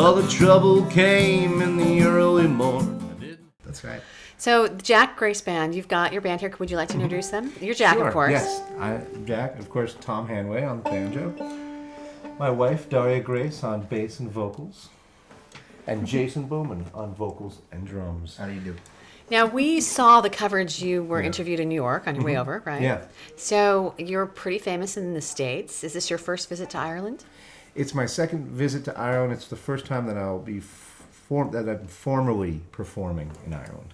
All the trouble came in the early morning. That's right. So, the Jack Grace Band, you've got your band here. Would you like to introduce them? You're Jack, Sure, of course. Yes, Jack, of course, Tom Hanway on banjo. My wife, Daria Grace, on bass and vocals. And Jason Bowman on vocals and drums. How do you do? Now, we saw the coverage. You were interviewed in New York on your way over, right? Yeah. So, you're pretty famous in the States. Is this your first visit to Ireland? It's my second visit to Ireland. It's the first time that I'll be that I'm formally performing in Ireland.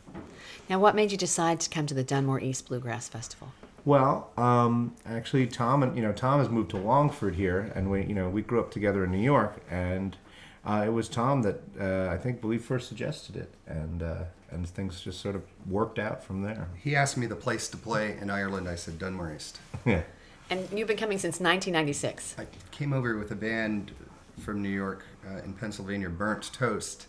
Now, what made you decide to come to the Dunmore East Bluegrass Festival? Well, actually, Tom has moved to Longford here, and we grew up together in New York, and it was Tom that I believe first suggested it, and things just sort of worked out from there. He asked me the place to play in Ireland. I said Dunmore East. Yeah. And you've been coming since 1996. I came over with a band from New York in Pennsylvania, Burnt Toast.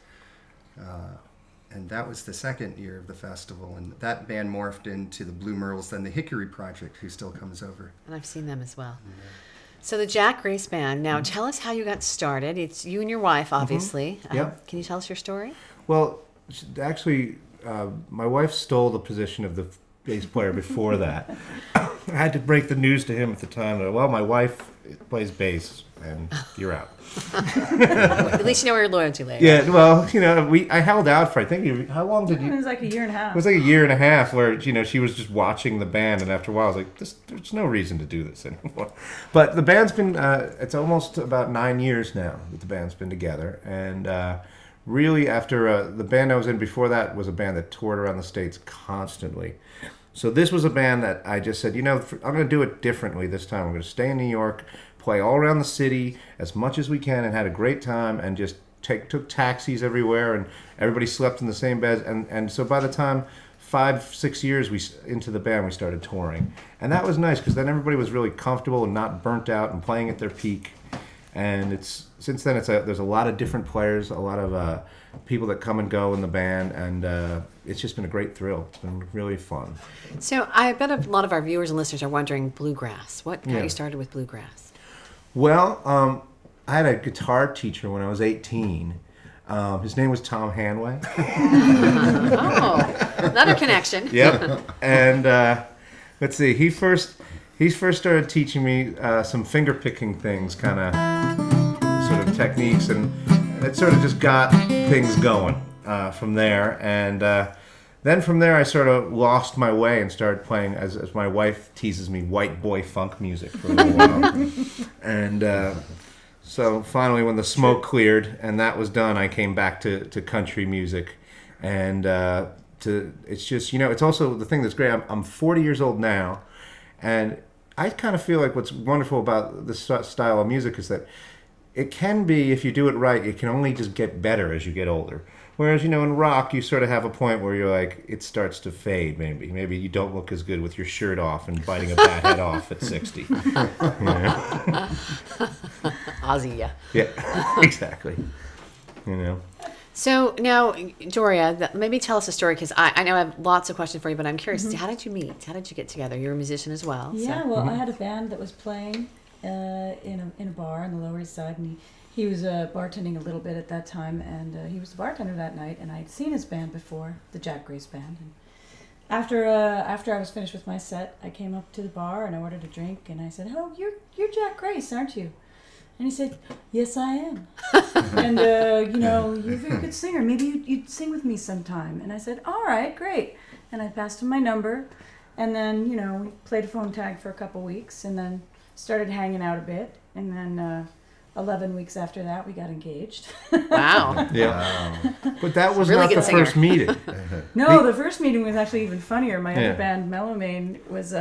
And that was the second year of the festival, and that band morphed into the Blue Merles, then the Hickory Project, who still comes over. And I've seen them as well. Yeah. So the Jack Grace Band, now tell us how you got started. It's you and your wife, obviously. Yep. Can you tell us your story? Well, actually, my wife stole the position of the bass player before that. I had to break the news to him at the time that, well, my wife plays bass, and you're out. At least you know where your loyalty lay. Yeah, well, I held out for, how long did you? It was like a year and a half. It was like a year and a half where, she was just watching the band, and after a while I was like, there's no reason to do this anymore. But the band's been, it's almost about 9 years now that the band's been together, and really after, the band I was in before that was a band that toured around the States constantly. So this was a band that I just said, I'm going to do it differently this time. I'm going to stay in New York, play all around the city as much as we can, and had a great time, and just took taxis everywhere, and everybody slept in the same beds. And so by the time 5-6 years into the band, we started touring. And that was nice, because then everybody was really comfortable and not burnt out and playing at their peak. And since then, there's a lot of different players, a lot of people that come and go in the band, and it's just been a great thrill. It's been really fun. So I bet a lot of our viewers and listeners are wondering, bluegrass. What got you started with bluegrass? Well, I had a guitar teacher when I was 18. His name was Tom Hanway. Oh, another connection. Yep. And let's see, he first started teaching me some finger picking things, kind of sort of techniques, and it sort of just got things going from there. And then from there, I sort of lost my way and started playing, as my wife teases me, white boy funk music for a little while. And so finally, when the smoke cleared and that was done, I came back to country music. And it's just, it's also the thing that's great. I'm 40 years old now, and I kind of feel like what's wonderful about this style of music is that it can be, if you do it right, it can only just get better as you get older. Whereas, in rock, you sort of have a point where you're like, it starts to fade, maybe. Maybe you don't look as good with your shirt off and biting a bat head off at 60. Ozzy, yeah. Yeah, exactly. So now, Doria, maybe tell us a story, because I know I have lots of questions for you, but I'm curious. How did you meet? How did you get together? You're a musician as well. Yeah, well, I had a band that was playing in a bar on the Lower East Side, and he was bartending a little bit at that time, and he was the bartender that night, and I'd seen his band before, the Jack Grace Band. And after I was finished with my set, I came up to the bar and I ordered a drink, and I said, "Oh, you're Jack Grace, aren't you?" And he said, "Yes, I am." And you're a very good singer. Maybe you'd sing with me sometime. And I said, "All right, great." And I passed him my number, and then we played a phone tag for a couple weeks, and then started hanging out a bit, and then 11 weeks after that, we got engaged. Wow. Yeah. Wow. But that was really not the singer. first meeting. No, the first meeting was actually even funnier. My other band, Mellow Main, was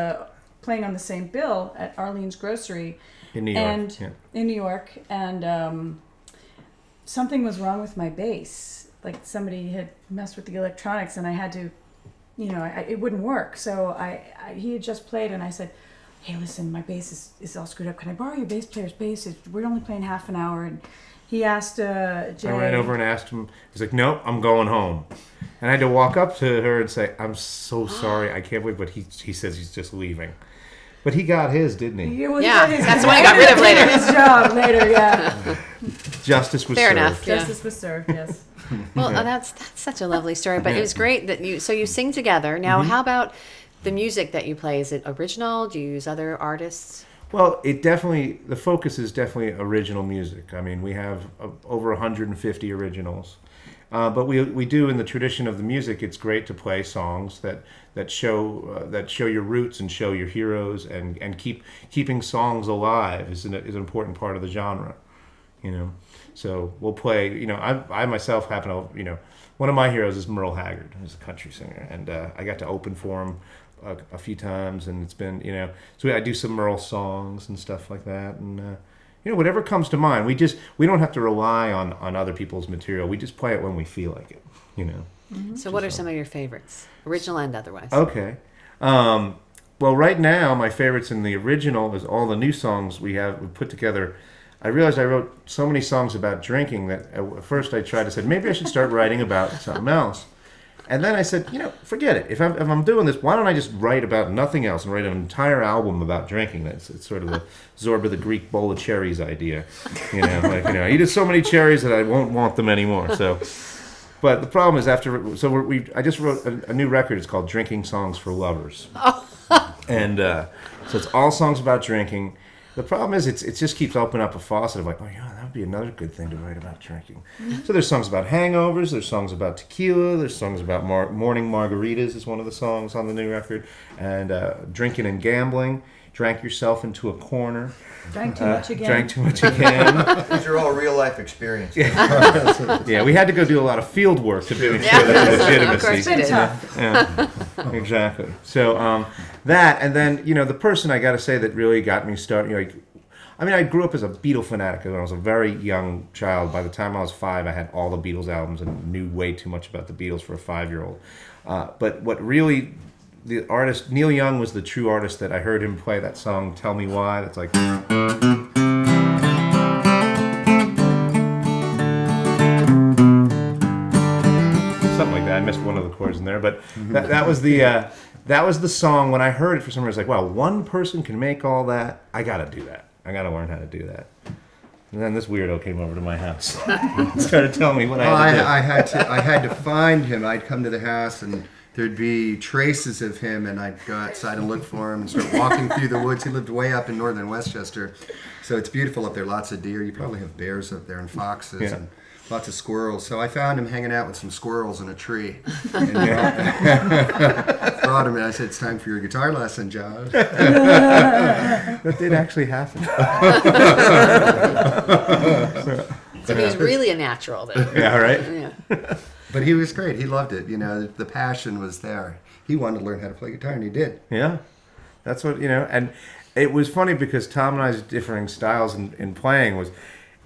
playing on the same bill at Arlene's Grocery in New York. In New York, and something was wrong with my bass. Like somebody had messed with the electronics, and I had to, it wouldn't work. So he had just played, and I said, "Hey, listen, my bass is all screwed up. Can I borrow your bass player's bass? We're only playing half an hour." And he asked Jay. I ran over and asked him. He's like, "Nope, I'm going home." And I had to walk up to her and say, "I'm so sorry. I can't believe," but he says he's just leaving. But he got his, didn't he? Yeah, well, Yeah, he got that's the one he got rid of later. His job later, yeah. Justice was Fair served. enough. Yeah. Justice was served, yes. Well, that's such a lovely story. But it was great that you sing together. Now, how about the music that you play? Is it original? Do you use other artists? Well, the focus is definitely original music. I mean, we have over 150 originals. But we do, in the tradition of the music, it's great to play songs that show your roots and show your heroes, and keeping songs alive is an important part of the genre, you know. So we'll play, you know, I myself happen to, one of my heroes is Merle Haggard, who's a country singer, and I got to open for him a few times, and it's been, so I do some Merle songs and stuff like that, and whatever comes to mind. We don't have to rely on other people's material. We just play it when we feel like it, So what are some of your favorites, original and otherwise? Okay. Well, right now, my favorites in the original is all the new songs we put together. I realized I wrote so many songs about drinking that at first I said, maybe I should start writing about something else. And then I said, forget it. If I'm doing this, why don't I just write about nothing else and write an entire album about drinking? It's sort of the Zorba the Greek bowl of cherries idea. I eat so many cherries that I won't want them anymore. So, but the problem is I just wrote a new record. It's called Drinking Songs for Lovers. And so it's all songs about drinking. The problem is it just keeps opening up a faucet of like, oh yeah, that would be another good thing to write about drinking. So there's songs about hangovers, there's songs about tequila, there's songs about morning margaritas is one of the songs on the new record, and drinking and gambling, drank yourself into a corner. Drank too much again. Drank too much again. These are all real life experiences. Yeah, we had to go do a lot of field work to do legitimacy. Of course we did. Yeah, exactly. So that, and then the person I got to say that really got me started. I grew up as a Beatle fanatic when I was a very young child. By the time I was 5, I had all the Beatles albums and knew way too much about the Beatles for a 5-year-old. But what really, the artist Neil Young was the true artist that I heard him play that song "Tell Me Why." That's like. Something like that. I missed one of the chords in there, but that was the song. When I heard it, for some reason, I was like, wow, one person can make all that. I got to do that. I got to learn how to do that. And then this weirdo came over to my house, started telling me what I had to do. I had to find him. I'd come to the house and there'd be traces of him, and I'd go outside and look for him and start walking through the woods. He lived way up in northern Westchester, so it's beautiful up there. Lots of deer. You probably have bears up there and foxes and lots of squirrels. So I found him hanging out with some squirrels in a tree. And brought him, and I said, "It's time for your guitar lesson, Josh." That did actually happen. So he was really a natural then. Yeah, right? Yeah. But he was great. He loved it. The passion was there. He wanted to learn how to play guitar, and he did. Yeah. That's what, and it was funny because Tom and I's differing styles in playing was,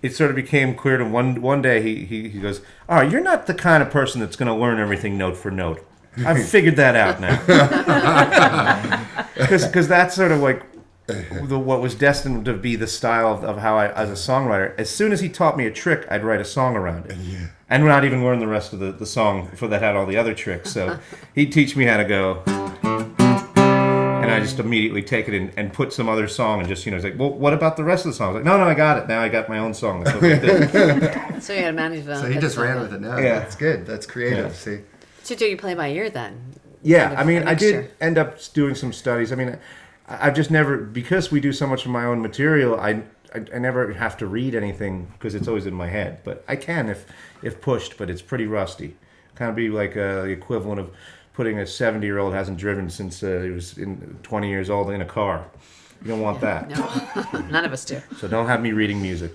it sort of became clear to one day he goes, "Oh, you're not the kind of person that's going to learn everything note for note. I've figured that out now." Because that's sort of like what was destined to be the style of how I, as a songwriter, as soon as he taught me a trick, I'd write a song around it. Yeah. And not even learn the rest of the song for that had all the other tricks. So he'd teach me how to go, and I just immediately take it and put some other song and just, he's like, well, what about the rest of the song? I was like, no, I got it. Now I got my own song. That's what I did. So you had to manage that. So he just ran with it now. Yeah. That's good. That's creative. Yeah. See. So do you play by ear then? Yeah, Kind of I did mixture. end up doing some studies. I've just never, because we do so much of my own material, I never have to read anything because it's always in my head. But I can if pushed, but it's pretty rusty. Kind of be like the equivalent of putting a 70-year-old hasn't driven since he was 20 years old in a car. You don't want that. No, none of us do. So don't have me reading music.